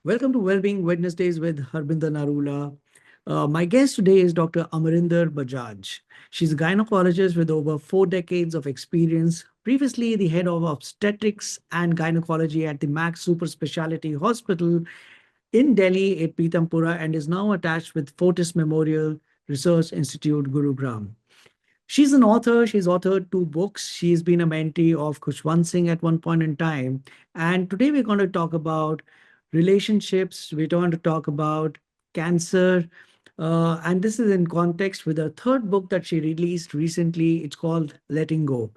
Welcome to Wellbeing Wednesdays with Harbinder Narula. My guest today is Dr. Amrinder Bajaj. She's a gynecologist with over 4 decades of experience, previously the head of obstetrics and gynecology at the Max Super Speciality Hospital in Delhi at Pitampura, and is now attached with Fortis Memorial Research Institute, Gurugram. She's an author. She's authored 2 books. She's been a mentee of Khushwant Singh at one point in time. And today we're going to talk about relationships. We're going to talk about cancer. And this is in context with a third book that she released recently. It's called Letting Go.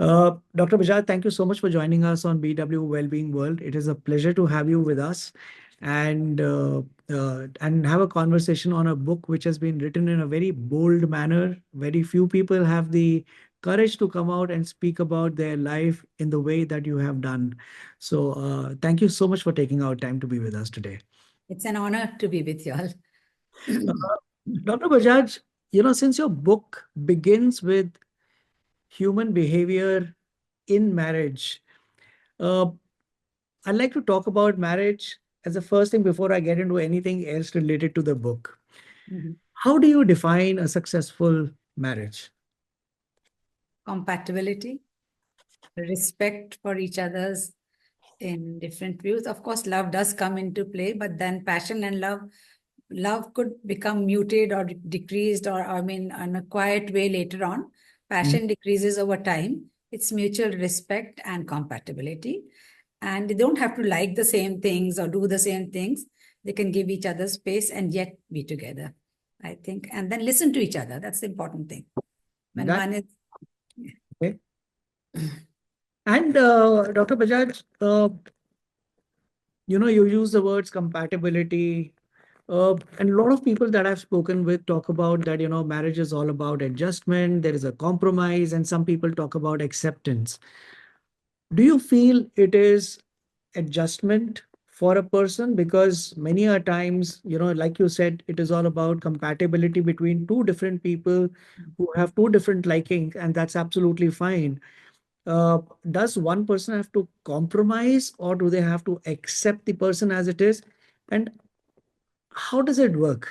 Dr. Bajaj, thank you so much for joining us on BW Wellbeing World. It is a pleasure to have you with us and have a conversation on a book which has been written in a very bold manner. Very few people have the courage to come out and speak about their life in the way that you have done. So, thank you so much for taking our time to be with us today. It's an honor to be with you all. Uh, Dr. Bajaj, since your book begins with human behavior in marriage, uh, I'd like to talk about marriage as the first thing before I get into anything else related to the book. How do you define a successful marriage? Compatibility, respect for each other's in different views. Of course, love does come into play, but then passion and love could become muted or decreased, or I mean, in a quiet way later on. Passion decreases over time. It's mutual respect and compatibility. And they don't have to like the same things or do the same things. They can give each other space and yet be together, I think. And then listen to each other. That's the important thing. When That one is okay. And Dr. Bajaj, you use the words compatibility. And a lot of people that I've spoken with talk about that, marriage is all about adjustment, there is a compromise, and some people talk about acceptance. Do you feel it is adjustment for a person? Because many a times, like you said, it is all about compatibility between two different people who have two different likings, and that's absolutely fine. Does one person have to compromise, or do they have to accept the person as it is? And how does it work?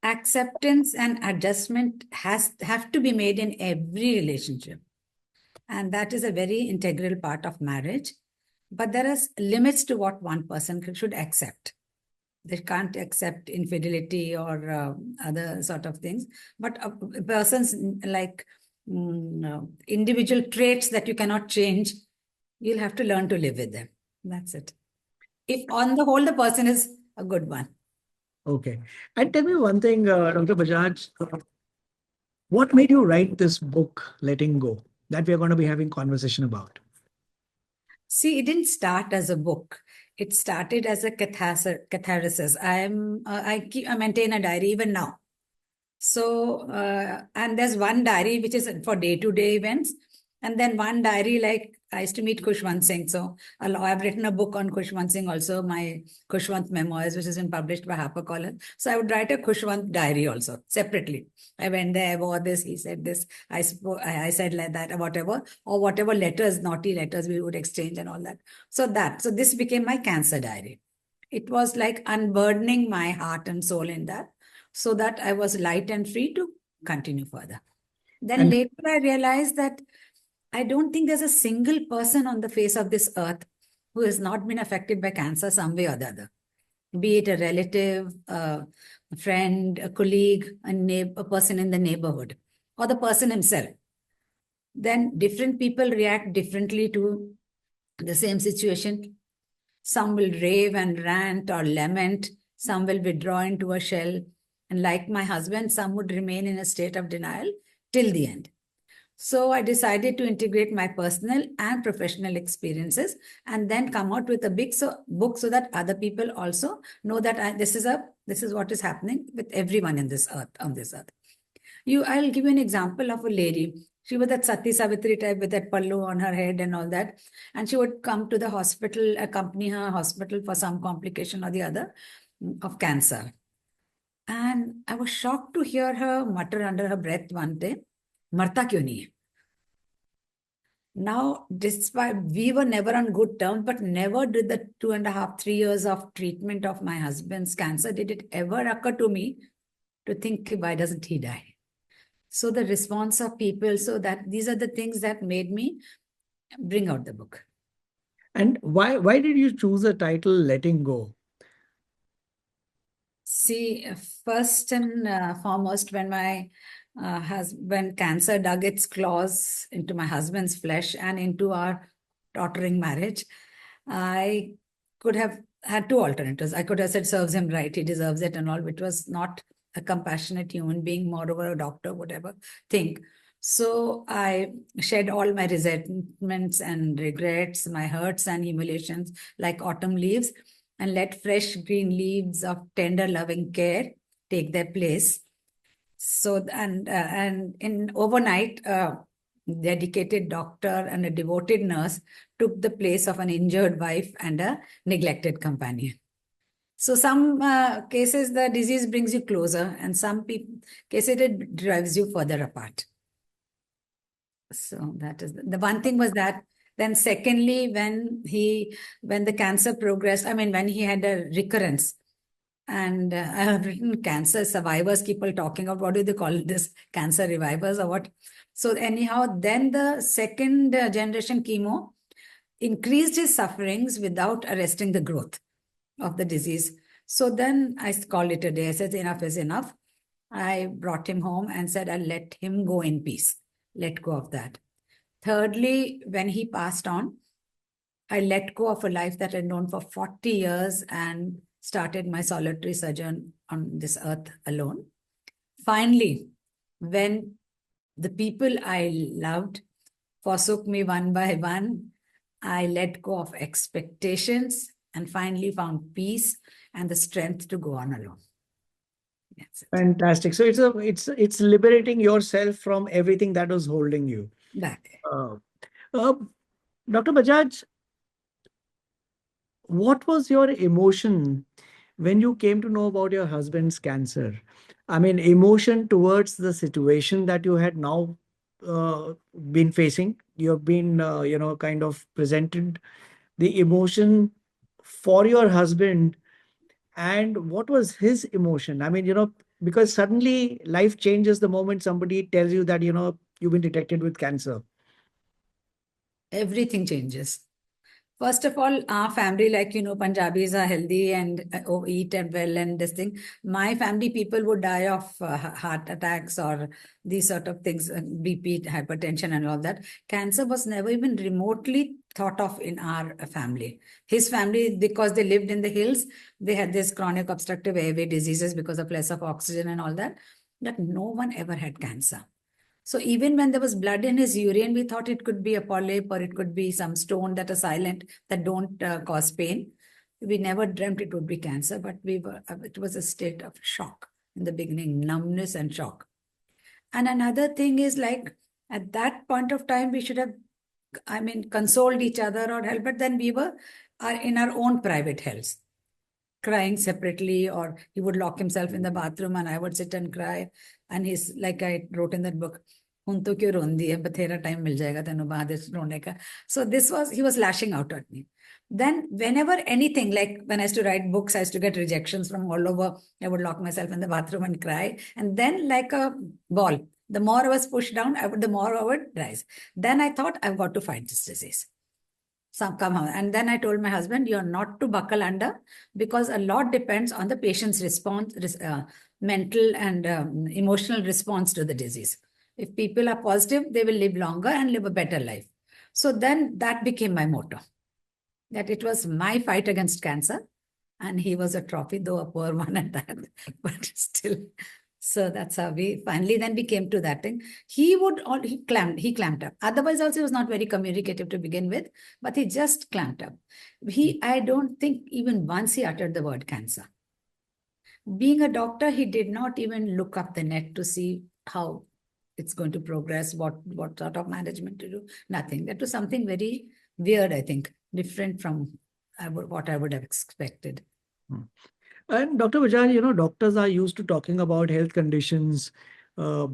acceptance and adjustment have to be made in every relationship. And that is a very integral part of marriage. But there are limits to what one person should accept. They can't accept infidelity or other sort of things. But a person's individual traits that you cannot change, you'll have to learn to live with them. That's it. If on the whole, the person is a good one. Okay. And tell me one thing, Dr. Bajaj, what made you write this book, Letting Go, that we are going to be having conversation about? See, it didn't start as a book. It started as a catharsis. I maintain a diary even now. So, and there's one diary which is for day-to-day events. And then one diary, like I used to meet Khushwant Singh. So I've written a book on Khushwant Singh also, my Khushwant Memoirs, which has been published by HarperCollins. So I would write a Khushwant diary also, separately. I went there, I wore this, he said this, I said like that, or whatever letters, naughty letters we would exchange and all that. So this became my cancer diary. It was like unburdening my heart and soul in that, so that I was light and free to continue further. Then And later I realized that I don't think there's a single person on the face of this earth who has not been affected by cancer some way or the other. Be it a relative, a friend, a colleague, a person in the neighborhood, or the person himself. Then different people react differently to the same situation. Some will rave and rant or lament. Some will withdraw into a shell. And like my husband, some would remain in a state of denial till the end. So I decided to integrate my personal and professional experiences and then come out with a big book so that other people also know that this is what is happening with everyone in this earth, on this earth. I'll give you an example of a lady. She was that Sati Savitri type with that pallu on her head and all that. And she would come to the hospital, accompany her hospital for some complication or the other of cancer. And I was shocked to hear her mutter under her breath one day, "Marta kyun nahi hai?" Now, despite we were never on good terms, but never did the 2.5, 3 years of treatment of my husband's cancer, did it ever occur to me to think, why doesn't he die? So the response of people, so that these are the things that made me bring out the book. And why did you choose the title Letting Go? See, first and foremost, when my when cancer dug its claws into my husband's flesh and into our tottering marriage, I could have had two alternatives. I could have said, serves him right, he deserves it and all, which was not a compassionate human being, moreover a doctor, whatever, think. So I shed all my resentments and regrets, my hurts and humiliations like autumn leaves, and let fresh green leaves of tender loving care take their place. So and in overnight, dedicated doctor and a devoted nurse took the place of an injured wife and a neglected companion. So some cases the disease brings you closer, and some cases it drives you further apart. So that is the one thing was that. Then secondly, when the cancer progressed, I mean when he had a recurrence, and I have written cancer survivors, people talking about what do they call this, cancer revivers or what. So anyhow, then the second generation chemo increased his sufferings without arresting the growth of the disease. So then I called it a day. I said, enough is enough. I brought him home and said, I'll let him go in peace. Let go of that. Thirdly, when he passed on, I let go of a life that I'd known for 40 years and started my solitary sojourn on this earth alone. Finally, when the people I loved forsook me one by one, I let go of expectations and finally found peace and the strength to go on alone. That's it. Fantastic. So it's liberating yourself from everything that was holding you. Back. Uh, uh, Dr. Bajaj, what was your emotion when you came to know about your husband's cancer? I mean, emotion towards the situation that you had now uh, been facing. You've been, kind of presented the emotion for your husband, and what was his emotion? I mean, because suddenly life changes the moment somebody tells you that, you've been detected with cancer. Everything changes. First of all, our family, like, Punjabis are healthy and eat and well and this thing. My family people would die of heart attacks or these sort of things, BP, hypertension and all that. Cancer was never even remotely thought of in our family. His family, because they lived in the hills, they had this chronic obstructive airway diseases because of less of oxygen and all that, that no one ever had cancer. So even when there was blood in his urine, we thought it could be a polyp or it could be some stone that are silent, that don't cause pain. We never dreamt it would be cancer, but it was a state of shock in the beginning, numbness and shock. And another thing is, like, at that point of time, we should have, I mean, consoled each other or helped, but then we were in our own private hells, crying separately, or he would lock himself in the bathroom and I would sit and cry. And he's like, I wrote in that book, "Hun to kyun rondi hai, bathera time mil jayega tenu baad vich rone ka." So he was lashing out at me. Then whenever anything, like when I used to write books, I used to get rejections from all over. I would lock myself in the bathroom and cry. And then like a ball, the more I was pushed down, the more I would rise. Then I thought, I've got to fight this disease. Some come out. And then I told my husband, you're not to buckle under, because a lot depends on the patient's response, mental and emotional response to the disease. If people are positive, they will live longer and live a better life. So then that became my motto, that it was my fight against cancer. And he was a trophy, though a poor one at that, but still. So that's how we finally then we came to that thing. He clamped up. Otherwise, also he was not very communicative to begin with, but he just clamped up. I don't think even once he uttered the word cancer. Being a doctor, he did not even look up the net to see how it's going to progress, what sort of management to do. Nothing. That was something very weird, I think, different from what I would have expected. Hmm. And Dr. Bajaj, doctors are used to talking about health conditions uh,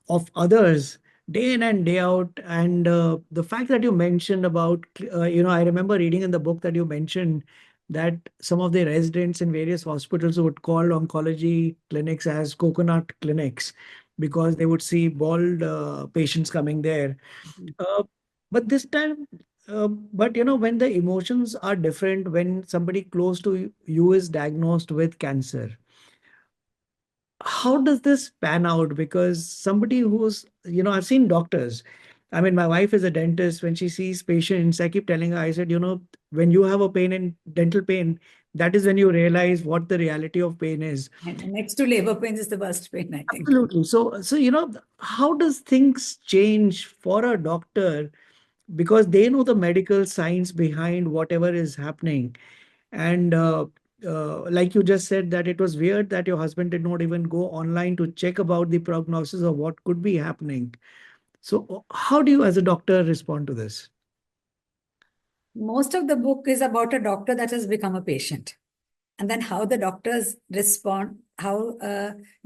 of others day in and day out. And the fact that you mentioned about, I remember reading in the book that you mentioned that some of the residents in various hospitals would call oncology clinics as coconut clinics because they would see bald patients coming there. Uh, but this time, when the emotions are different, when somebody close to you is diagnosed with cancer, how does this pan out? Because somebody who's, I've seen doctors. I mean, my wife is a dentist. When she sees patients, I keep telling her, I said, when you have a pain in dental pain, that is when you realize what the reality of pain is. And next to labor pains is the worst pain, I think. Absolutely. So, how does things change for a doctor? Because they know the medical science behind whatever is happening. And like you just said, that it was weird that your husband did not even go online to check about the prognosis of what could be happening. So, how do you, as a doctor, respond to this? Most of the book is about a doctor that has become a patient, and then how the doctors respond. How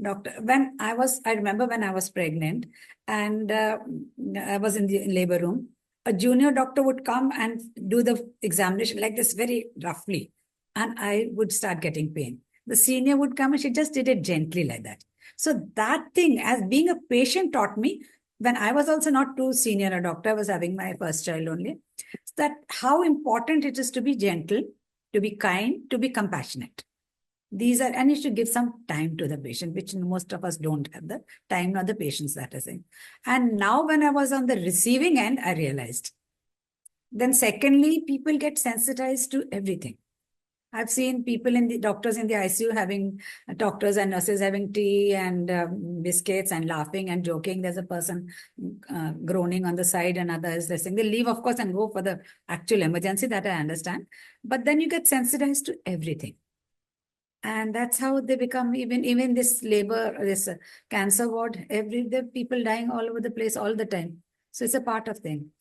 doctor when I remember when I was pregnant, and I was in the labor room. A junior doctor would come and do the examination like this very roughly, and I would start getting pain. The senior would come and she just did it gently like that. So that thing, as being a patient, taught me when I was also not too senior a doctor. I was having my first child only. That how important it is to be gentle, to be kind, to be compassionate. These are, and you should give some time to the patient, which most of us don't have the time nor the patience, that is it. And now, when I was on the receiving end, I realized. Then, secondly, people get sensitized to everything. I've seen people in the doctors in the ICU having doctors and nurses having tea and biscuits and laughing and joking. There's a person groaning on the side and others listening. They leave, of course, and go for the actual emergency. That I understand. But then you get sensitized to everything. And that's how they become, even this labor, this cancer ward, the people dying all over the place all the time. So it's a part of thing.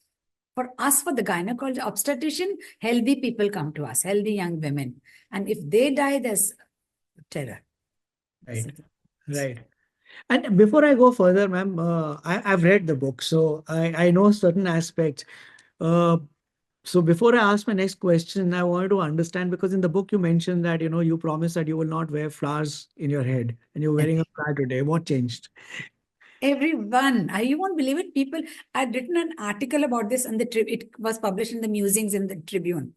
For us, for the gynecology obstetrician, healthy people come to us, healthy young women. And if they die, there's terror. Right, right. And before I go further, ma'am, I've read the book, so I know certain aspects. Uh, so before I ask my next question, I wanted to understand because in the book you mentioned that you promised that you will not wear flowers in your head, and you're wearing a flower today. What changed? Everyone, you won't believe it. People, I'd written an article about this, and it was published in the Musings in the Tribune.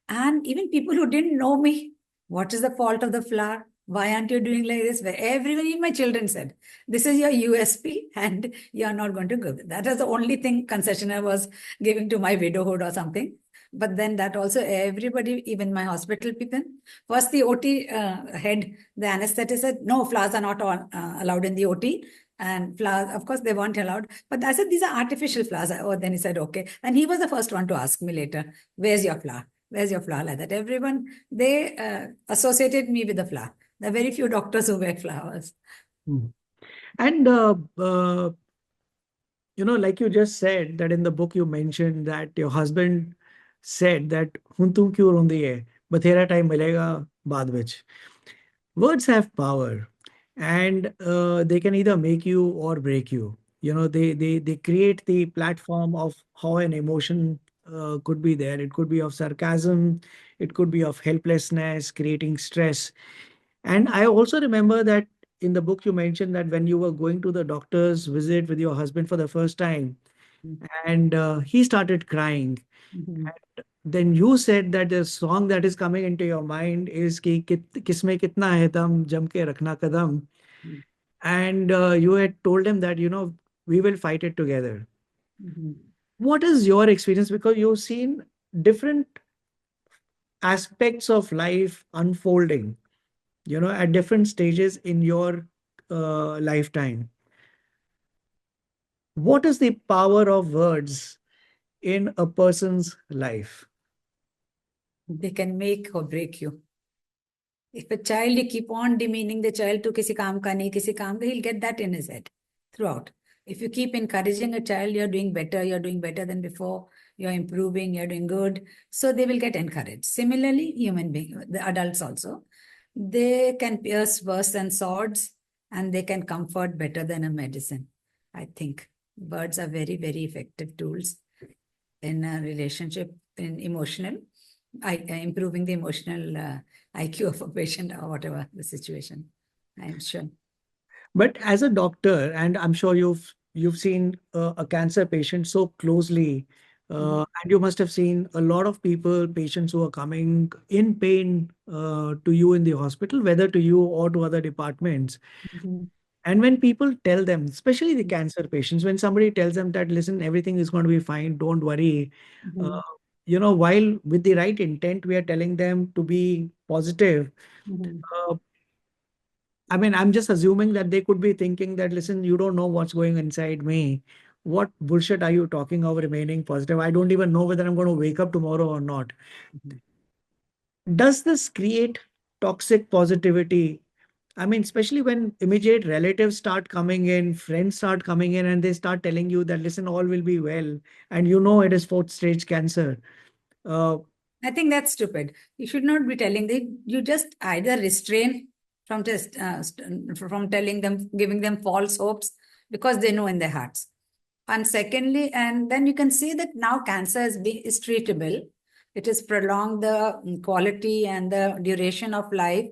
And even people who didn't know me, what is the fault of the flower? Why aren't you doing like this? Where everyone, even my children said, this is your USP and you're not going to go. That was the only thing concession I was giving to my widowhood or something. But then that also everybody, even my hospital people, first the OT head, the anesthetist said, no, flowers are not allowed in the OT. And flowers, of course, they weren't allowed. But I said, these are artificial flowers. Oh, then he said, okay. And he was the first one to ask me later, where's your flower? Where's your flower? Like that. Everyone, they associated me with the flower. There are very few doctors who wear flowers. Hmm. And like you just said that in the book you mentioned that your husband said that "Hun tum kyun rondi hai? Bathera time milega baad vich." Words have power, and they can either make you or break you. They create the platform of how an emotion could be there. It could be of sarcasm, it could be of helplessness, creating stress. And I also remember that in the book you mentioned that when you were going to the doctor's visit with your husband for the first time, and he started crying. Mhm. And then you said that the song that is coming into your mind is ki kisme kitna hai dam jam ke rakhna kadam. And you had told him that we will fight it together. Mhm. What is your experience? Because you've seen different aspects of life unfolding, at different stages in your lifetime. What is the power of words in a person's life? They can make or break you. If a child, you keep on demeaning the child to kisi kaam ka nahi, kisi kaam ka, he'll get that in his head throughout. If you keep encouraging a child, you're doing better than before, you're improving, you're doing good. So they will get encouraged. Similarly, human being, the adults also, they can pierce worse than swords and they can comfort better than a medicine, I think. Words are very, very effective tools in a relationship, in improving the emotional IQ of a patient or whatever the situation. I'm sure. But as a doctor, and I'm sure you've seen a cancer patient so closely, Mhm. and you must have seen a lot of people, patients who are coming in pain to you in the hospital, whether to you or to other departments. Mhm. And when people tell them, especially the cancer patients, when somebody tells them that, listen, everything is going to be fine, don't worry, uh, Mhm. while with the right intent, we are telling them to be positive. Mhm. uh, I mean, I'm just assuming that they could be thinking that, listen, you don't know what's going inside me. What bullshit are you talking of remaining positive? I don't even know whether I'm going to wake up tomorrow or not. Mhm. Does this create toxic positivity? I mean, especially when immediate relatives start coming in, friends start coming in, and they start telling you that, listen, all will be well. And you know it is fourth stage cancer. Uh, I think that's stupid. You should not be telling them. You just either restrain from just from telling them, giving them false hopes because they know in their hearts. And secondly, and then you can see that now cancer is treatable. It is prolonged the quality and the duration of life,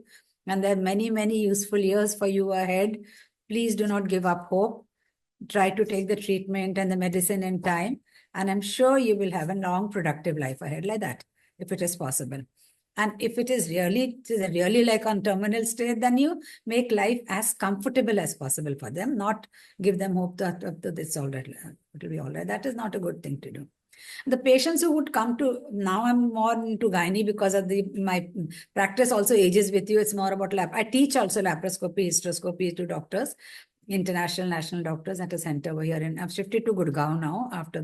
and there are many, many useful years for you ahead. Please do not give up hope. Try to take the treatment and the medicine in time, and I'm sure you will have a long, productive life ahead like that, if it is possible. And if it is really like on terminal state, then you make life as comfortable as possible for them, not give them hope that it's all right, it will be all right. That is not a good thing to do. The patients who would come to, now I'm more into gynae because of my practice also ages with you. It's more about lab. I teach also laparoscopy, hysteroscopy to doctors, international, national doctors at a center over here. And I've shifted to Gurgaon now after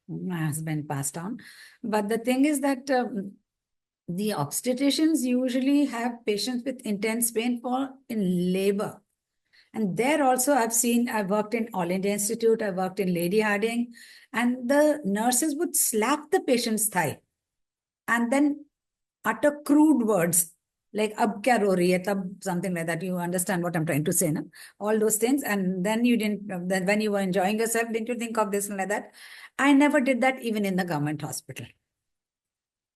my husband passed on. But the thing is that the obstetricians usually have patients with intense pain for in labor. And there also I've worked in All India Institute, I worked in Lady Harding, and the nurses would slap the patient's thigh and then utter crude words like ab kya ro rahi hai, tab, something like that. You understand what I'm trying to say, no? All those things. And then you didn't, then when you were enjoying yourself, didn't you think of this and like that? I never did that even in the government hospital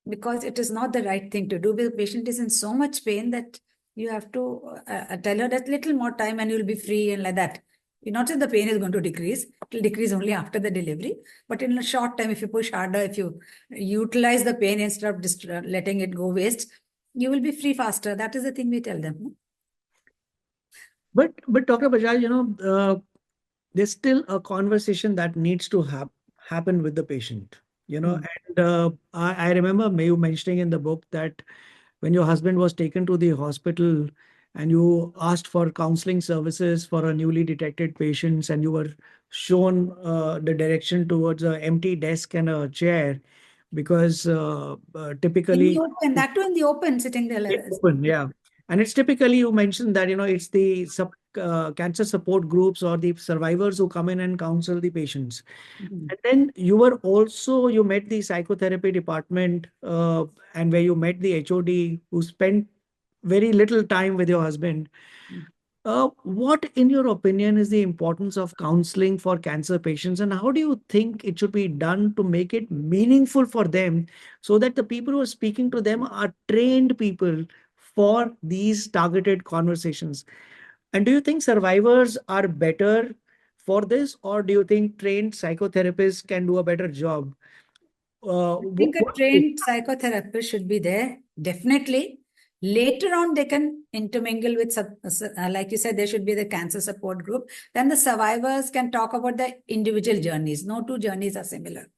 because it is not the right thing to do. The patient is in so much pain that you have to tell her that little more time and you'll be free and like that. Not that the pain is going to decrease, it will decrease only after the delivery. But in a short time, if you push harder, if you utilize the pain instead of letting it go waste, you will be free faster. That is the thing we tell them. but Dr. Bajaj, there's still a conversation that needs to happen with the patient. Hmm. And I remember you mentioning in the book that when your husband was taken to the hospital and you asked for counseling services for a newly detected patients, and you were shown the direction towards an empty desk and a chair, because In the typically open, that too in the open, sitting there. open, yeah. And it's typically, you mentioned that, it's the cancer support groups or the survivors who come in and counsel the patients. Mhm. And then you met the psychotherapy department, and where you met the HOD who spent very little time with your husband. What, in your opinion, is the importance of counseling for cancer patients, and how do you think it should be done to make it meaningful for them, so that the people who are speaking to them are trained people for these targeted conversations? And do you think survivors are better for this, or do you think trained psychotherapists can do a better job? I think a trained psychotherapist should be there, definitely. Later on, they can intermingle with, like you said, there should be the cancer support group. Then the survivors can talk about the individual journeys. No two journeys are similar,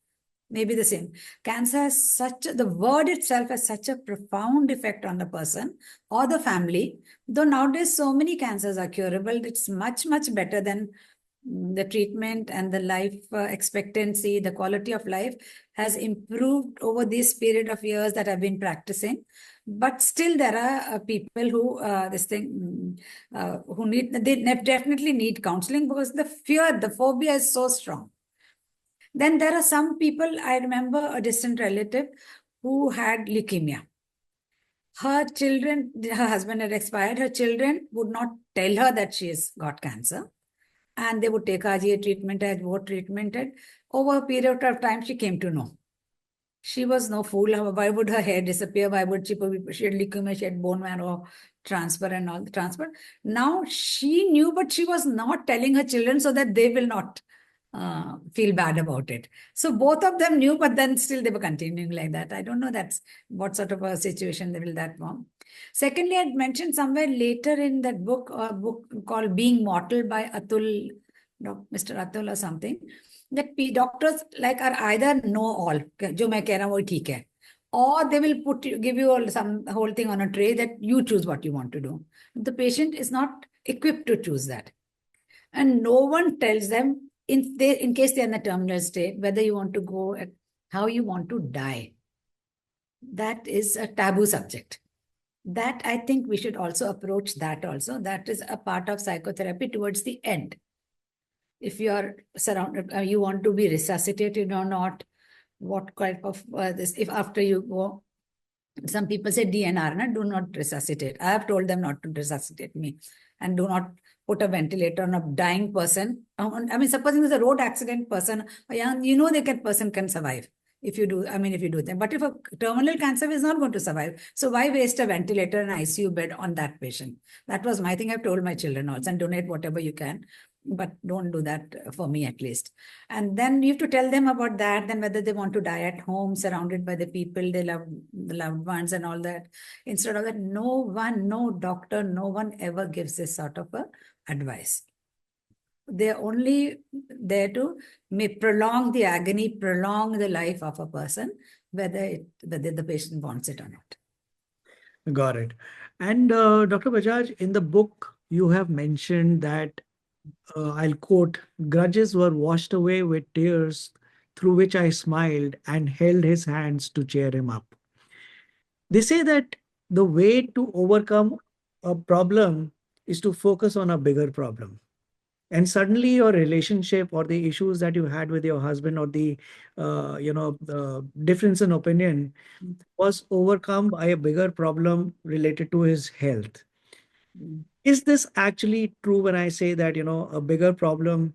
maybe the same. Cancer has the word itself has such a profound effect on the person or the family. Though nowadays so many cancers are curable, it's much, much better than the treatment, and the life expectancy, the quality of life has improved over this period of years that I've been practicing. But still, there are people who definitely need counseling because the phobia is so strong. Then there are some people, I remember a distant relative who had leukemia. Her husband had expired. Her children would not tell her that she has got cancer. and they would take her ये treatment है, वो treatment है. Over a period of time, she came to know. She was no fool. Why would her hair disappear? Why would she had leukemia, she had bone marrow transfer and all the transfer. Now she knew, but she was not telling her children so that they will not feel bad about it. So both of them knew, but then still they were continuing like that. I don't know that's what sort of a situation they will that form. Secondly, I'd mentioned somewhere later in that book, a book called Being Mortal by Atul, Mr. Atul or something, that doctors like are either know all, जो मैं कह रहा हूँ वो ठीक है, or they will give you all some whole thing on a tray that you choose what you want to do. The patient is not equipped to choose that, and no one tells them in case they are in the terminal state whether you want to go at how you want to die. That is a taboo subject. That I think we should also approach that also. That is a part of psychotherapy towards the end. If you are surrounded, you want to be resuscitated or not, what type of this, if after you go, some people say DNR, do not resuscitate. I have told them not to resuscitate me, and do not put a ventilator on a dying person. I mean, supposing there's a road accident person, a young, that person can survive. If you do, if you do them. But if a terminal cancer is not going to survive, so why waste a ventilator and ICU bed on that patient? That was my thing. I've told my children also, and donate whatever you can, but don't do that for me at least. And then you have to tell them about that, then whether they want to die at home, surrounded by the people they love, the loved ones and all that. Instead of that, no doctor, no one ever gives this sort of a advice. They're only there to prolong the agony, prolong the life of a person, whether the patient wants it or not. Got it. And Dr. Bajaj, in the book, you have mentioned that, I'll quote, grudges were washed away with tears through which I smiled and held his hands to cheer him up. They say that the way to overcome a problem is to focus on a bigger problem. And suddenly your relationship or the issues that you had with your husband, or the difference in opinion, was overcome by a bigger problem related to his health. Is this actually true when I say that, a bigger problem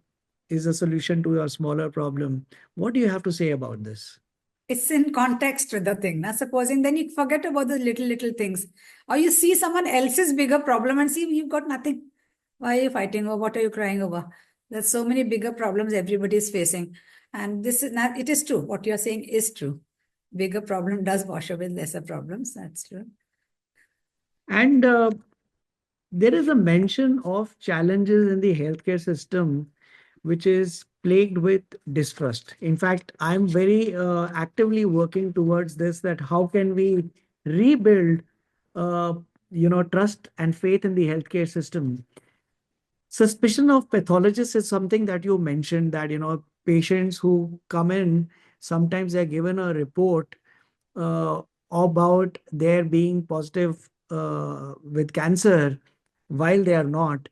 is a solution to a smaller problem? What do you have to say about this? It's in context with the thing. Now, supposing then you forget about the little things, or you see someone else's bigger problem and see you've got nothing. Why are you fighting over? What are you crying over? There's so many bigger problems everybody is facing. And this is not, it is true. What you're saying is true. Bigger problem does wash away lesser problems. That's true. And there is a mention of challenges in the healthcare system, which is plagued with distrust. In fact, I'm very actively working towards this, that how can we rebuild, trust and faith in the healthcare system. Suspicion of pathologists is something that you mentioned, that, patients who come in, sometimes they're given a report about their being positive with cancer while they are not,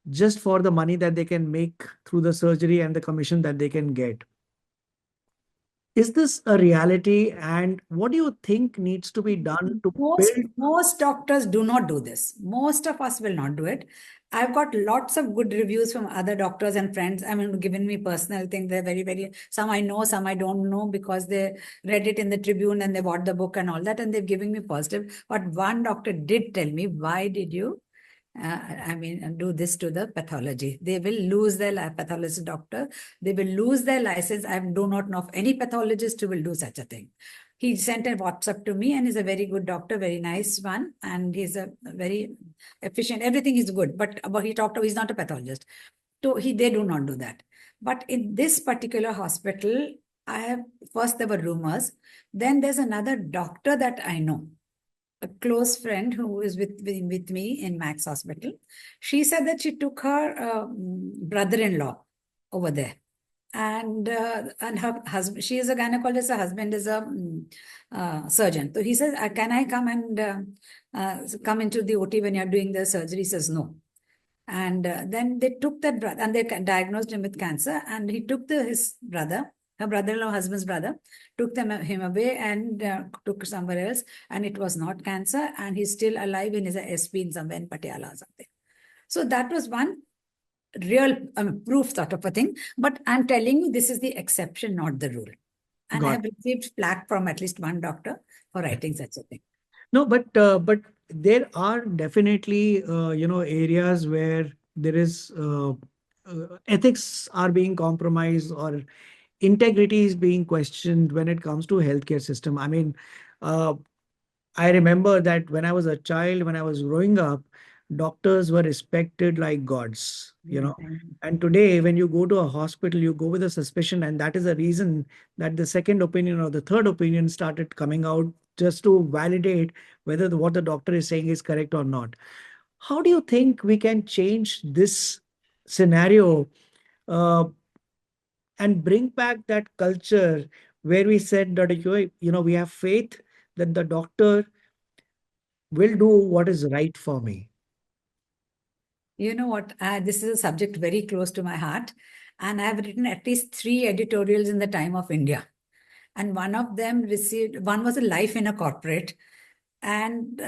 just for the money that they can make through the surgery and the commission that they can get. Is this a reality? And what do you think needs to be done to build? Most doctors do not do this. Most of us will not do it. I've got lots of good reviews from other doctors and friends. Given me personal things. They're very, some I know, some I don't know, because they read it in the Tribune and they bought the book and all that, and they've given me positive. But one doctor did tell me, why did you do this to the pathology? They will lose their pathologist doctor. They will lose their license. I do not know of any pathologist who will do such a thing. He sent a WhatsApp to me, and he's a very good doctor, very nice one. And he's a very efficient. Everything is good. But he talked about, he's not a pathologist. So they do not do that. But in this particular hospital, first there were rumors. Then there's another doctor that I know, a close friend who is with me in Max Hospital. She said that she took her brother-in-law over there. And her husband, she is a gynecologist, her husband is a surgeon. So he says, can I come and come into the OT when you're doing the surgery? He says, no. And then they took that brother, and they diagnosed him with cancer. And he took his brother, her brother-in-law, husband's brother, took him away and took somewhere else. And it was not cancer. And he's still alive in his SP in somewhere in Patiala or something. So that was one. real proof sort of a thing. But I'm telling you, this is the exception, not the rule. And I Got have received flack from at least one doctor for writing such a thing. No, but there are definitely areas where there is ethics are being compromised or integrity is being questioned when it comes to healthcare system. I mean, uh, I remember that when I was a child, when I was growing up, doctors were respected like gods, you Yeah, know. thank you. And today, when you go to a hospital, you go with a suspicion, and that is the reason that the second opinion or the third opinion started coming out just to validate whether what the doctor is saying is correct or not. How do you think we can change this scenario uh, and bring back that culture where we said that we have faith that the doctor will do what is right for me. You know what? This is a subject very close to my heart. And I have written at least 3 editorials in the Time of India. And one of them received, one was a life in a corporate. And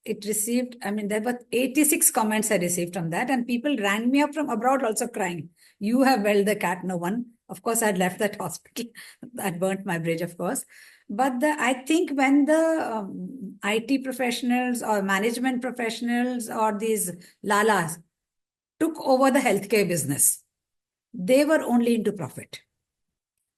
it received, I mean, there were 86 comments I received from that. And people rang me up from abroad also crying. You have held the cat, no one. Of course, I'd left that hospital. I'd burnt my bridge, of course. But I think when the IT professionals or management professionals or these lalas took over the healthcare business, they were only into profit.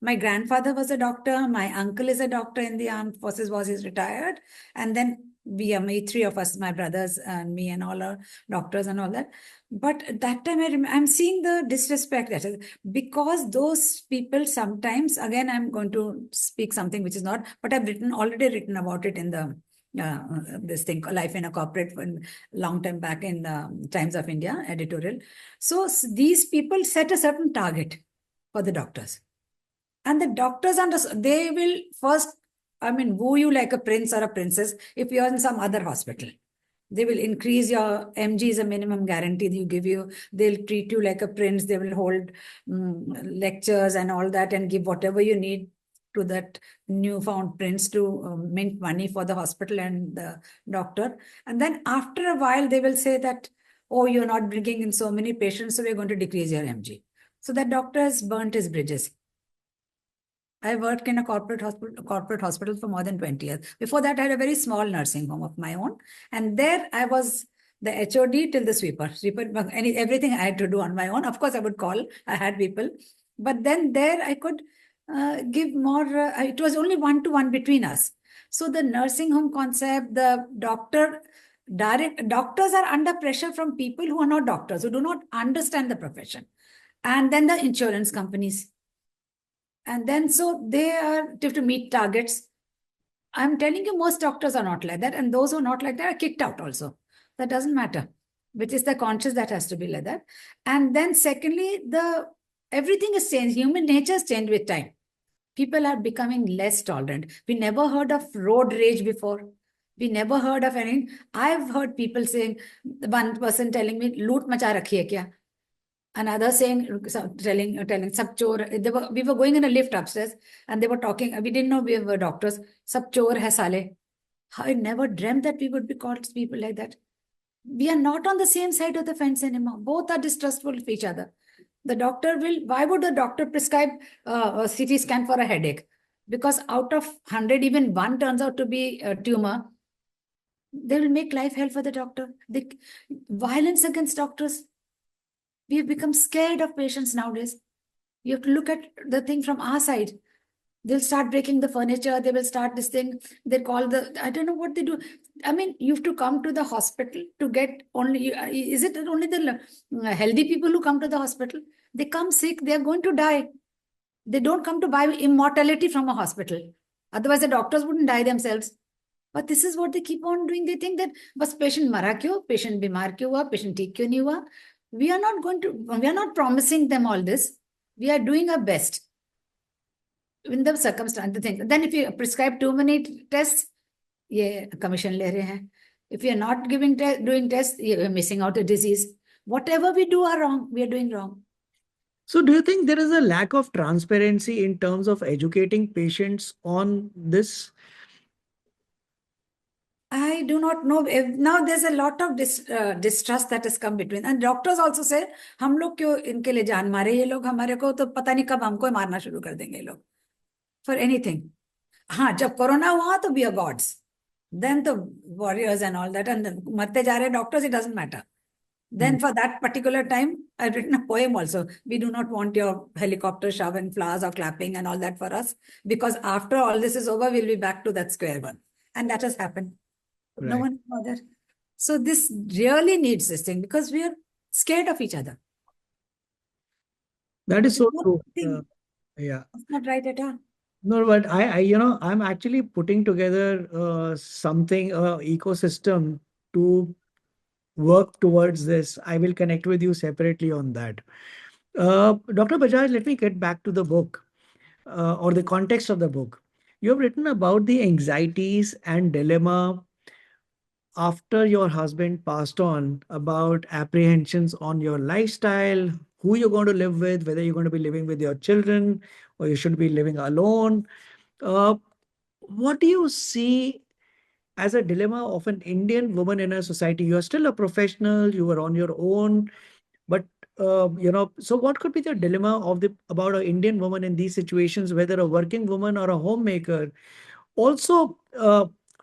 My grandfather was a doctor. My uncle is a doctor in the armed forces, was he's retired. And then me, three of us, my brothers and me and all are doctors and all that. But at that time, I'm seeing the disrespect that is because those people sometimes, again, I'm going to speak something which is not, but I've already written about it in the this thing, Life in a Corporate, long time back in the Times of India editorial. So these people set a certain target for the doctors. And the doctors they will first, I mean, woo you like a prince or a princess if you're in some other hospital. They will increase your MG is a minimum guarantee you give you. They'll treat you like a prince. They will hold lectures and all that and give whatever you need to that newfound prince to mint money for the hospital and the doctor. And then after a while, they will say that, oh, you're not bringing in so many patients, so we're going to decrease your MG. So that doctor has burnt his bridges. I worked in a corporate hospital for more than 20 years. Before that, I had a very small nursing home of my own. And there I was the HOD till the sweeper. Everything I had to do on my own. Of course, I would call. I had people. But then there I could give more. It was only one-to-one between us. So the nursing home concept, the doctors are under pressure from people who are not doctors, who do not understand the profession. And then the insurance companies. And then so they have to meet targets. I'm telling you, most doctors are not like that. And those who are not like that are kicked out also. That doesn't matter, which is the conscious that has to be like that. And then secondly, everything has changed. Human nature has changed with time. People are becoming less tolerant. We never heard of road rage before. We never heard of anything. I've heard people saying, one person telling me, loot macha rakhi hai kya? Another saying, telling, sab chor. We were going in a lift upstairs and they were talking. We didn't know we were doctors. Sab chor hai sale. I never dreamt that we would be called people like that. We are not on the same side of the fence anymore. Both are distrustful of each other. Why would the doctor prescribe a CT scan for a headache? Because out of 100, even one turns out to be a tumor. They will make life hell for the doctor. Violence against doctors. We have become scared of patients nowadays. You have to look at the thing from our side. They'll start breaking the furniture. They will start this thing. They call I don't know what they do. I mean, you have to come to the hospital to get only, is it only the healthy people who come to the hospital? They come sick. They are going to die. They don't come to buy immortality from a hospital. Otherwise, the doctors wouldn't die themselves. But this is what they keep on doing. They think that बस patient मरा क्यों, patient बीमार क्यों हुआ, patient ठीक क्यों नहीं हुआ. We are not promising them all this. We are doing our best in the circumstance. The thing. Then if you prescribe too many tests, ये commission ले रहे हैं. If you are not doing tests, you are missing out a disease. Whatever we do are wrong. We are doing wrong. So, do you think there is a lack of transparency in terms of educating patients on this? I do not know. Now there's a lot of distrust that has come between, and doctors also say हम लोग क्यों इनके लिए जान मारे, ये लोग हमारे को तो पता नहीं कब हमको ही मारना शुरू कर देंगे ये लोग for anything. हाँ, जब कोरोना हुआ तो we are gods, then the warriors and all that, and मरते जा रहे doctors, it doesn't matter. Then for that particular time, I've written a poem also. We do not want your helicopter showering flowers or clapping and all that for us, because after all this is over, we'll be back to that square one. And that has happened. No Right. one bothered. So this really needs this thing, because we are scared of each other. That is It's so not, true. Yeah. it's not right at all. No, but I'm actually putting together something, ecosystem to work towards this. I will connect with you separately on that. Dr. Bajaj, let me get back to the book, or the context of the book. You have written about the anxieties and dilemma after your husband passed on, about apprehensions on your lifestyle, who you're going to live with, whether you're going to be living with your children or you should be living alone. Uh, what do you see as a dilemma of an Indian woman in a society? You are still a professional, you are on your own, but so what could be the dilemma of the about an Indian woman in these situations, whether a working woman or a homemaker? Also,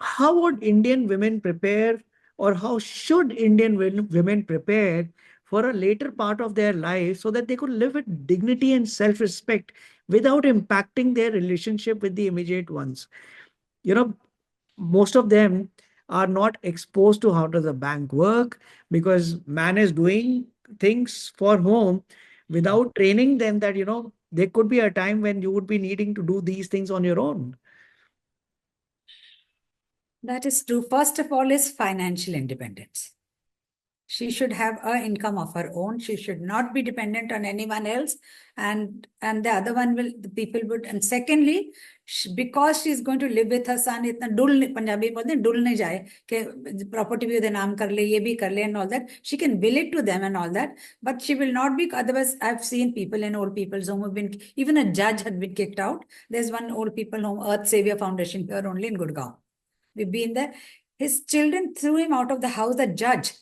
how would Indian women prepare, or how should Indian women prepare for a later part of their life so that they could live with dignity and self-respect without impacting their relationship with the immediate ones? You know, most of them are not exposed to how does a bank work, because man is doing things for home without training them that, there could be a time when you would be needing to do these things on your own. That is true. First of all is financial independence. She should have an income of her own. She should not be dependent on anyone else. And the other one will, the people would. And secondly, because she's going to live with her son, itna dul Punjabi बोलते हैं डुल नहीं जाए कि property भी उधर नाम कर ले, ये भी कर ले and all that. She can will it to them and all that, but she will not be. Otherwise, I've seen people in old people's home who've been, even a judge had been kicked out. There's one old people home, Earth Savior Foundation here only in Gurgaon. We've been there. His children threw him out of the house, the judge.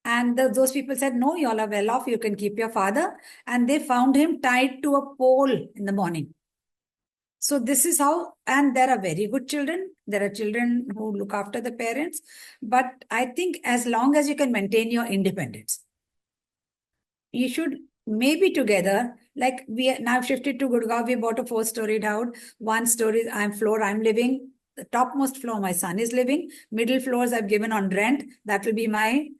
And those people said, no, you all are well off. You can keep your father. And they found him tied to a pole in the morning. So this is how, and there are very good children. There are children who look after the parents. But I think as long as you can maintain your independence, you should maybe together, like we are now shifted to Gurgaon, we bought a 4-storied house. One story, I'm living. The topmost floor, my son is living. Middle floors I've given on rent. That will be my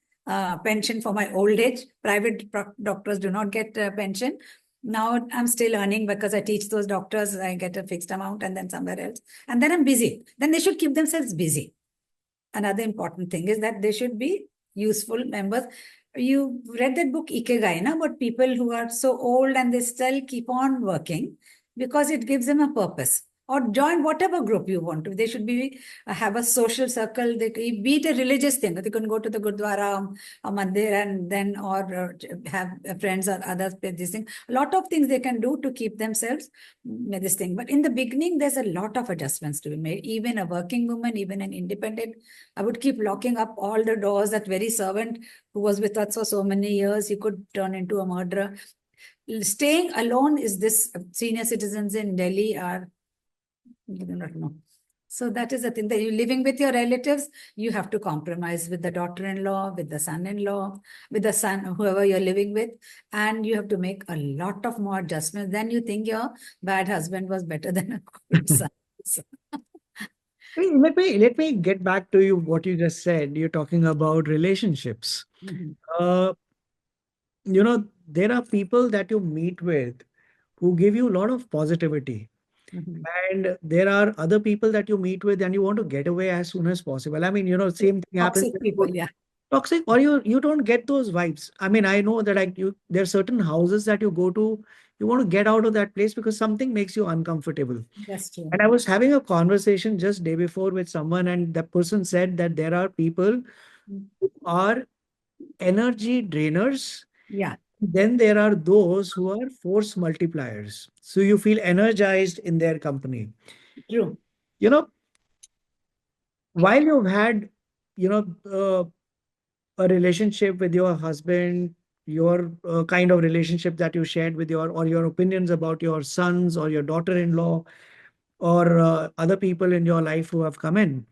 pension for my old age. Private doctors do not get pension. Now I'm still earning because I teach those doctors. I get a fixed amount and then somewhere else. And then I'm busy. Then they should keep themselves busy. Another important thing is that they should be useful members. You read that book Ikigai, na? But people who are so old and they still keep on working because it gives them a purpose. Or join whatever group you want to. They should be have a social circle. They be it a religious thing. They can go to the Gurdwara, a mandir, and then or have friends or others play this thing. A lot of things they can do to keep themselves this thing. But in the beginning, there's a lot of adjustments to be made. Even a working woman, even an independent, I would keep locking up all the doors. That very servant who was with us for so many years, he could turn into a murderer. Staying alone is this. Senior citizens in Delhi are, you do not know. So that is the thing, that you're living with your relatives, you have to compromise with the daughter-in-law, with the son-in-law, with the son, whoever you're living with, and you have to make a lot of more adjustments. Then you think your bad husband was better than a good son. So, Let me get back to you what you just said. You're talking about relationships. mhm, Uh, there are people that you meet with who give you a lot of positivity. mhm. And there are other people that you meet with and you want to get away as soon as possible. I mean, same thing happens Toxic when you people, go yeah. toxic, or you don't get those vibes. I mean, I know that, like, there are certain houses that you go to, you want to get out of that place because something makes you uncomfortable. That's true. And I was having a conversation just day before with someone, and that person said that there are people Mm. who are energy drainers. Yeah, Then there are those who are force multipliers. So you feel energized in their company. true. You know, while you've had you know, a relationship with your husband, your kind of relationship that you shared with your, or your opinions about your sons or your daughter-in-law, or other people in your life who have come in.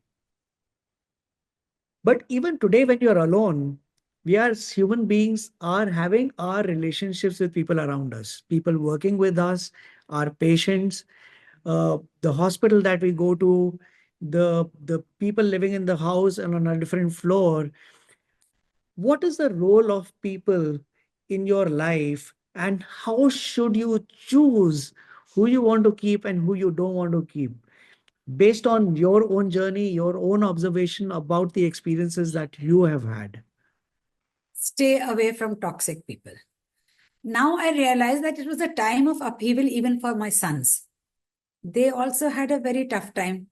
But even today, when you're alone, we as human beings are having our relationships with people around us, people working with us, our patients, the hospital that we go to, the people living in the house and on a different floor. What is the role of people in your life, and how should you choose who you want to keep and who you don't want to keep, based on your own journey, your own observation about the experiences that you have had? Stay away from toxic people. Now I realize that it was a time of upheaval even for my sons. They also had a very tough time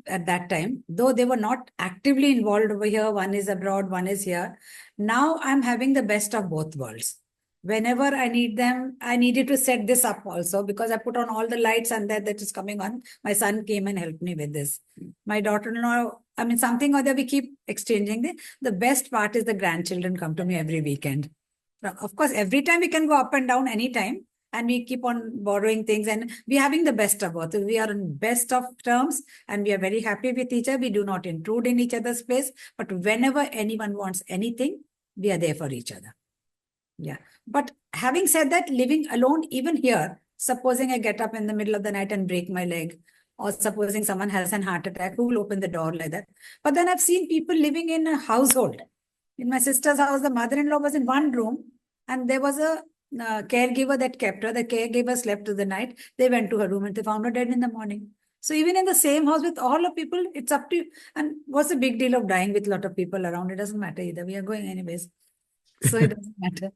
at that time, though they were not actively involved over here. One is abroad, one is here. Now I'm having the best of both worlds. Whenever I need them, I needed to set this up also because I put on all the lights and that is coming on. My son came and helped me with this. My daughter-in-law, I mean, something or other, we keep exchanging. The best part is the grandchildren come to me every weekend. Of course, every time we can go up and down anytime, and we keep on borrowing things, and we're having the best of both. We are in best of terms and we are very happy with each other. We do not intrude in each other's space, but whenever anyone wants anything, we are there for each other. Yeah. But having said that, living alone, even here, supposing I get up in the middle of the night and break my leg, or supposing someone has an heart attack, who will open the door like that? But then I've seen people living in a household. In my sister's house, the mother-in-law was in one room and there was a caregiver that kept her. The caregiver slept through the night. They went to her room and they found her dead in the morning. So even in the same house with all of people, it's up to you. And what's the big deal of dying with a lot of people around? It doesn't matter either. We are going anyways. So it doesn't matter.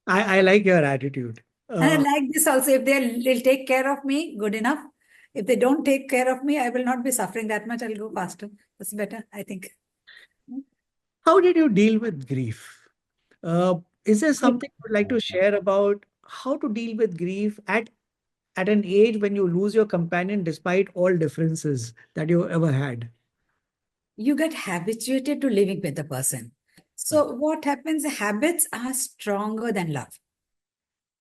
I like your attitude. And I Uh, like this also. If they'll take care of me, good enough. If they don't take care of me, I will not be suffering that much. I'll go faster. That's better, I think. how did you deal with grief? Uh, is there something you would like to share about how to deal with grief at an age when you lose your companion despite all differences that you ever had? You get habituated to living with the person. So what happens? Habits are stronger than love.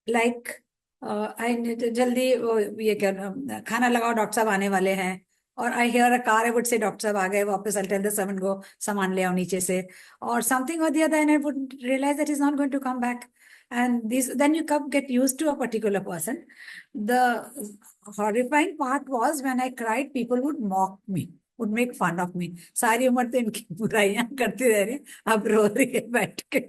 Like I need जल्दी ये क्या खाना लगाओ doctor साहब आने वाले हैं और I hear a car I would say doctor साहब आ गए वापस I'll tell the servant go सामान ले आओ नीचे से or something or the other and I would realize that he's not going to come back and this then you get used to a particular person. The horrifying part was when I cried people would mock me, would make fun of me. सारी उम्र तो इनकी बुराइयां करती रह रही अब रो रही है बैठ के.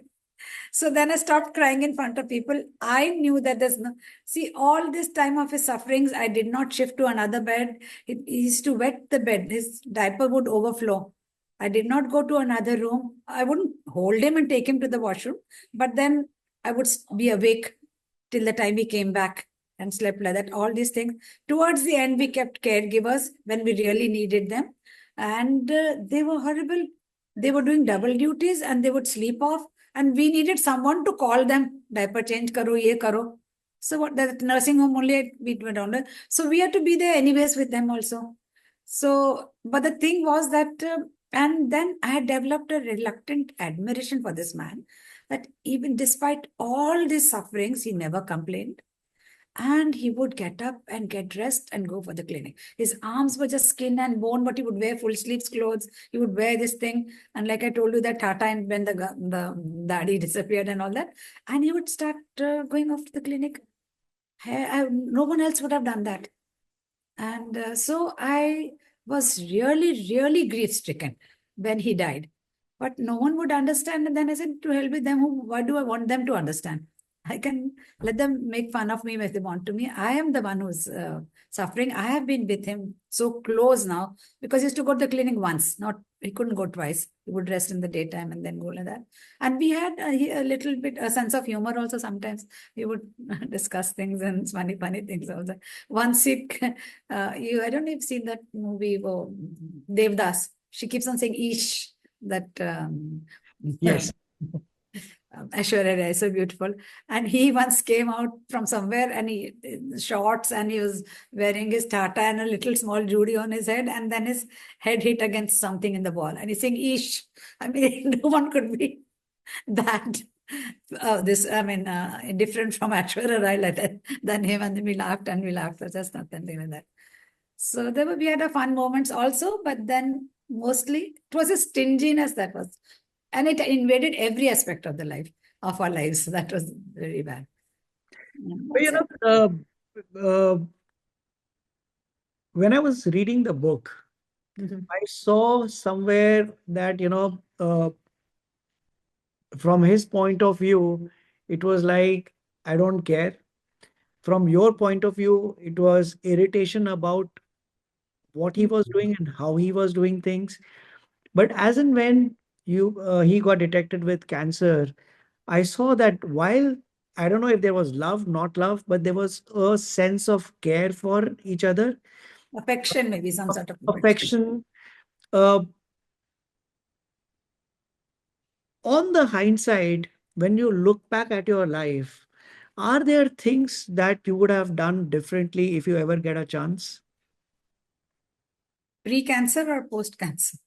So then I stopped crying in front of people. I knew that there's no, see, all this time of his sufferings, I did not shift to another bed. He used to wet the bed. His diaper would overflow. I did not go to another room. I wouldn't hold him and take him to the washroom, but then I would be awake till the time he came back and slept like that. All these things. Towards the end, we kept caregivers when we really needed them. And they were horrible. They were doing double duties and they would sleep off and we needed someone to call them, diaper change karo, ye karo. So what the nursing home only we went on. So we had to be there anyways with them also. So, but the thing was that, and then I had developed a reluctant admiration for this man, that even despite all these sufferings, he never complained. And he would get up and get dressed and go for the clinic. His arms were just skin and bone, but he would wear full sleeves clothes. He would wear this thing. And like I told you, that Tata and when the daddy disappeared and all that. And he would start going off to the clinic. No one else would have done that. And so I was really, really grief stricken when he died. But no one would understand. And then I said, to hell with them. Why do I want them to understand? I can let them make fun of me if they want to me. I am the one who's suffering. I have been with him so close now because he used to go to the clinic once. Not he couldn't go twice. He would rest in the daytime and then go like that. And we had a little bit a sense of humor also sometimes. We would discuss things and funny things also. Once he, I don't know if you've seen that movie, Devdas. She keeps on saying ish. That Yes. Aishwarya Rai, so beautiful. And he once came out from somewhere and he shorts and he was wearing his Tata and a little small Judy on his head, and then his head hit against something in the wall. And he's saying, Ish. I mean, no one could be that different from Aishwarya Rai like that than him. And then we laughed and we laughed. So just nothing like that. So we had a fun moments also, but then mostly it was a stinginess that was, and it invaded every aspect of the life of our lives. That was very bad. But That's it. when I was reading the book, Mhm. I saw somewhere that, from his point of view, it was like, I don't care. From your point of view, it was irritation about what he was doing and how he was doing things. But as and when he got detected with cancer, I saw that while I don't know if there was love, not love, but there was a sense of care for each other, Affection, maybe some sort of affection. affection. Uh, on the hindsight, when you look back at your life, are there things that you would have done differently if you ever get a chance? Pre-cancer or post-cancer?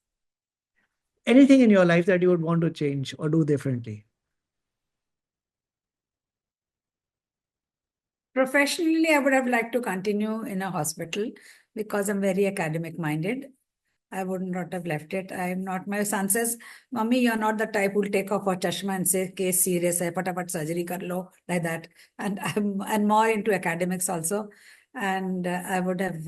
Anything in your life that you would want to change or do differently? Professionally, I would have liked to continue in a hospital because I'm very academic minded. I would not have left it. I'm not. My son says, "Mommy, you're not the type who'll take off her chashma and say, case serious hai, fatapat surgery kar lo," like that. And I'm more into academics also. And I would have,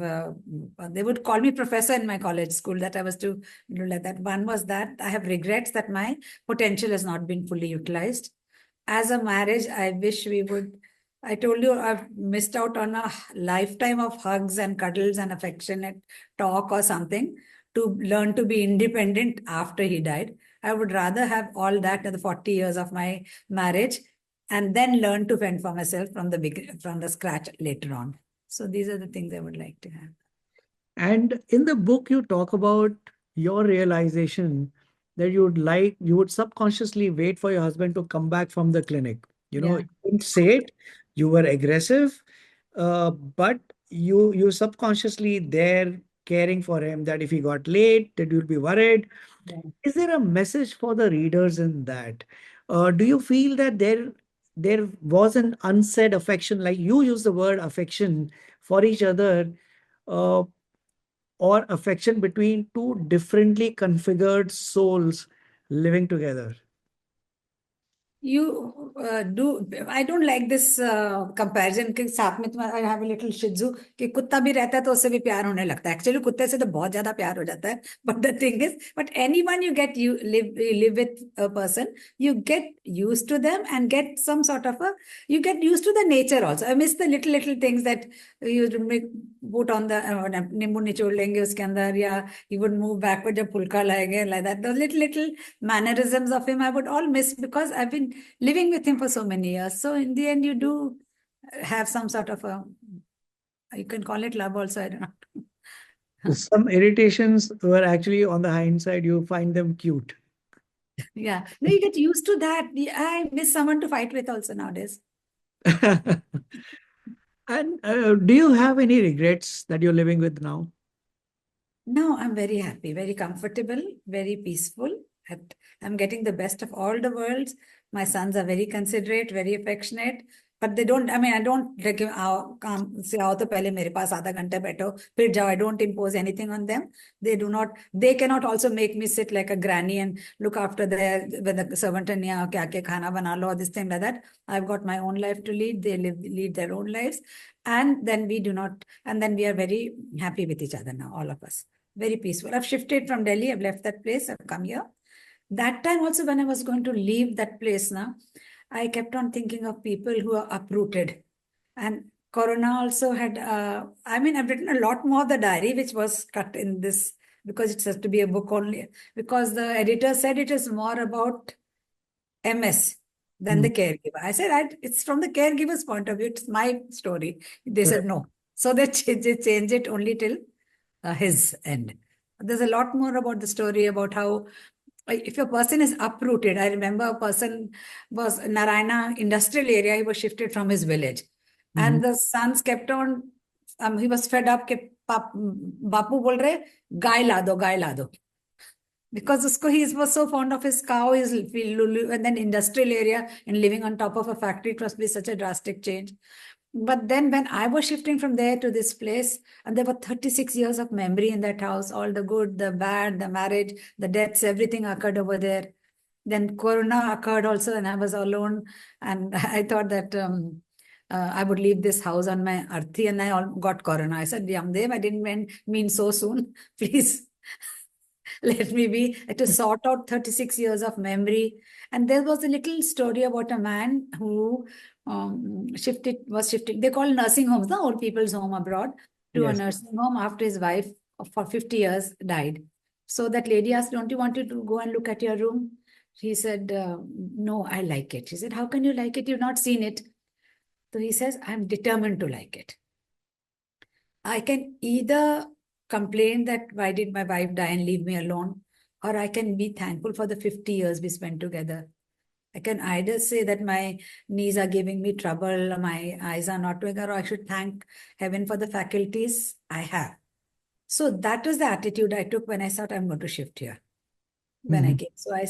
they would call me professor in my college school that I was to do like that. One was that I have regrets that my potential has not been fully utilized. As a marriage, I wish we would. I told you I've missed out on a lifetime of hugs and cuddles and affectionate talk or something to learn to be independent after he died. I would rather have all that in the 40 years of my marriage and then learn to fend for myself from the scratch later on. So these are the things I would like to have. And in the book, you talk about your realization that you would subconsciously wait for your husband to come back from the clinic. Yeah. You didn't say it, you were aggressive, but you subconsciously there caring for him that if he got late, that you'll be worried. Yeah. Is there a message for the readers in that? Do you feel that there was an unsaid affection, like you use the word affection for each other, uh, or affection between two differently configured souls living together? You do. I don't like this comparison के साथ में तुम्हारा I have a little Shih Tzu कि कुत्ता भी रहता है तो उससे भी प्यार होने लगता है. Actually कुत्ते से तो बहुत ज्यादा प्यार हो जाता है. But the thing is, but anyone you live with a person, you get used to them and get some sort of you get used to the nature also. I miss the little things that you would make put on the नींबू निचोड़ लेंगे उसके अंदर या he would move backward जब फुल्का लाएंगे like that. The little mannerisms of him I would all miss because I've been living with him for so many years. So in the end, you do have some sort of you can call it love also, I don't know. Some irritations were actually on the hindsight, you find them cute. Yeah. No, you get used to that. I miss someone to fight with also nowadays. And do you have any regrets that you're living with now? No, I'm very happy, very comfortable, very peaceful. I'm getting the best of all the worlds. My sons are very considerate, very affectionate, but they don't, I mean, I don't like आओ काम से आओ तो पहले मेरे पास आधा घंटा बैठो फिर जाओ. I don't impose anything on them. They cannot also make me sit like a granny and look after when the servant and yeah, क्या क्या खाना बना लो, this thing like that. I've got my own life to lead. They lead their own lives. And then we are very happy with each other now, all of us. Very peaceful. I've shifted from Delhi. I've left that place. I've come here. That time also, when I was going to leave that place now, I kept on thinking of people who are uprooted. And Corona also had, I've written a lot more of the diary, which was cut in this because it has to be a book only. Because the editor said it is more about MS than Mm. the caregiver. I said, it's from the caregiver's point of view. It's my story. They said Correct. no. So they changed it only till his end. There's a lot more about the story about how if a person is uprooted, I remember a person was Narayana industrial area, he was shifted from his village. Mhm. And the sons kept on, he was fed up, Bapu bol rahe, गाय ला दो. Because usko, he was so fond of his cow, and then industrial area and living on top of a factory, it must be such a drastic change. But then when I was shifting from there to this place, and there were 36 years of memory in that house, all the good, the bad, the marriage, the deaths, everything occurred over there. Then Corona occurred also, and I was alone. And I thought that I would leave this house on my arthi, and I got Corona. I said, Yamdev, I didn't mean so soon. Please let me be, to sort out 36 years of memory. And there was a little story about a man who was shifted. They call nursing homes, the old people's home abroad, to a Yes. nursing home after his wife for 50 years died. So that lady asked, don't you want to go and look at your room? He said, no, I like it. She said, how can you like it? You've not seen it. So he says, I'm determined to like it. I can either complain that why did my wife die and leave me alone, or I can be thankful for the 50 years we spent together. I can either say that my knees are giving me trouble, or my eyes are not doing, or I should thank heaven for the faculties I have. So that was the attitude I took when I thought I'm going to shift here. When I Mhm. came, so I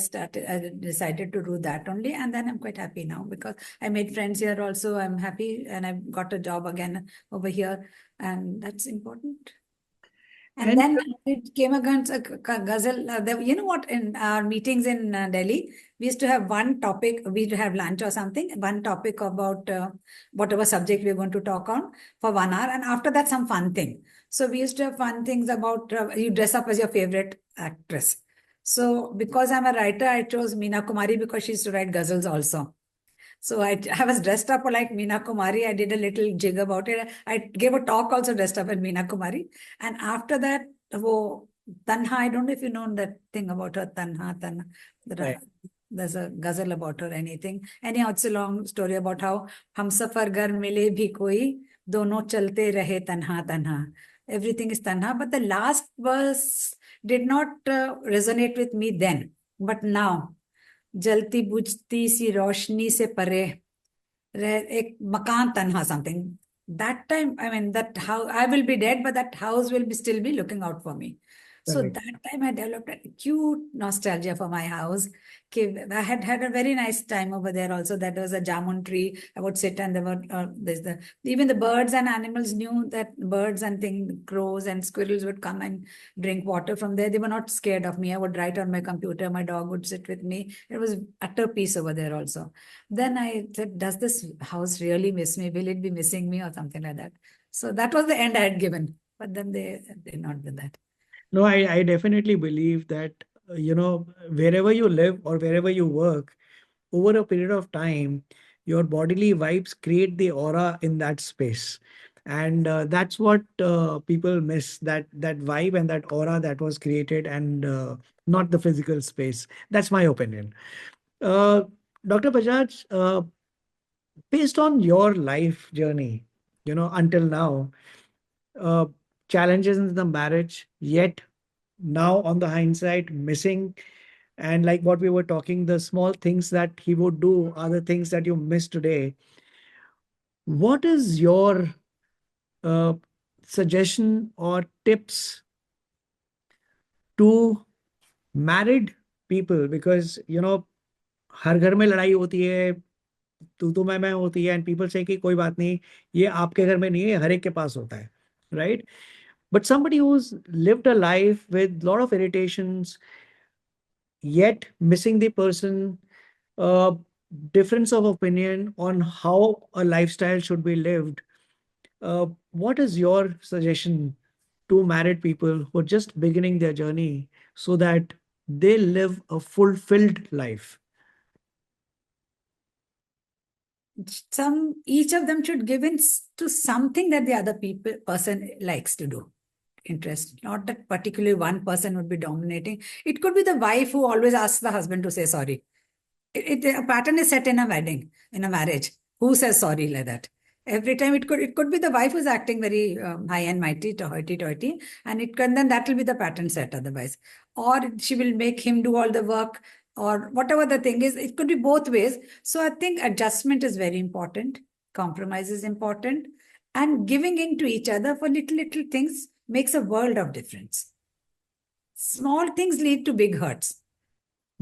decided to do that only, and then I'm quite happy now because I made friends here also. I'm happy, and I've got a job again over here, and that's important. And And then it came against a ghazal. You know what? In our meetings in Delhi, we used to have one topic. We used to have lunch or something. One topic about whatever subject we are going to talk on for 1 hour, and after that, some fun thing. So we used to have fun things about you dress up as your favorite actress. So because I'm a writer, I chose Meena Kumari because she used to write ghazals also. So I was dressed up like Meena Kumari. I did a little jig about it. I gave a talk also dressed up as Meena Kumari. And after that, wo Tanha, I don't know if you know that thing about her, Tanha, Tanha. right, There's a ghazal about her, anything. Anyhow, it's a long story about how हम सफर घर मिले भी कोई, दोनों चलते रहे तन्हा तन्हा. Everything is tanha, but the last verse did not resonate with me then. But now, जलती बुझती सी रोशनी से परे एक मकान तन्हा something. That time, I mean, that how I will be dead, but that house will be still be looking out for me. So correct. that time I developed a cute nostalgia for my house. Okay, I had had a very nice time over there also. That was a jamun tree. I would sit and there were even the birds and animals knew that birds and crows and squirrels would come and drink water from there. They were not scared of me. I would write on my computer. My dog would sit with me. It was utter peace over there also. Then I said, does this house really miss me? Will it be missing me or something like that? So that was the end I had given. But then they did not do that. No, I definitely believe that, wherever you live or wherever you work, over a period of time, your bodily vibes create the aura in that space. And that's what people miss, that vibe and that aura that was created, and not the physical space. That's my opinion. Uh, Dr. Bajaj, based on your life journey, until now, uh, challenges in the marriage, yet now on the hindsight, missing, and like what we were talking, the small things that he would do are the things that you miss today. What is your uh, suggestion or tips to married people? Because हर घर में लड़ाई होती है, तू मैं होती है, and people से कि कोई बात नहीं, ये आपके घर में नहीं है, हर एक के पास होता है, right? But somebody who's lived a life with a lot of irritations, yet missing the person, uh, difference of opinion on how a lifestyle should be lived. What is your suggestion to married people who are just beginning their journey so that they live a fulfilled life? Each of them should give in to something that the other person likes to do. Interest, not that particularly one person would be dominating. It could be the wife who always asks the husband to say sorry. A pattern is set in a wedding, in a marriage. Who says sorry like that? Every time it could be the wife who's acting very high and mighty, to hoity-toity, and then that will be the pattern set otherwise. Or she will make him do all the work, or whatever the thing is. It could be both ways. So I think adjustment is very important. Compromise is important, and giving in to each other for little things makes a world of difference. Small things lead to big hurts.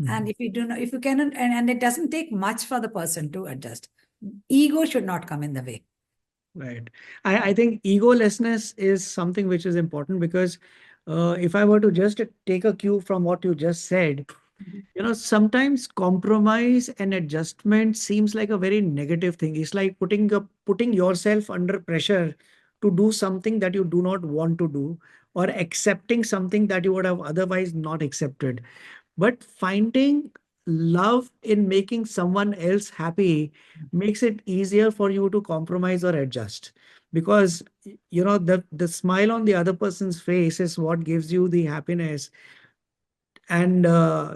And if you do not, if you cannot, and it doesn't take much for the person to adjust. Ego should not come in the way. Right. I think egolessness is something which is important because if I were to just take a cue from what you just said, sometimes compromise and adjustment seems like a very negative thing. It's like putting yourself under pressure to do something that you do not want to do, or accepting something that you would have otherwise not accepted. But finding love in making someone else happy makes it easier for you to compromise or adjust, because the smile on the other person's face is what gives you the happiness and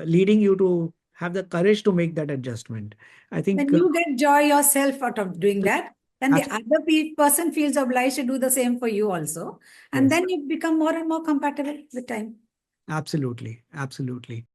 leading you to have the courage to make that adjustment. I think When you get joy yourself out of doing that, then the abs- other person feels obliged to do the same for you also. And yes, then you become more and more compatible with time. absolutely, absolutely.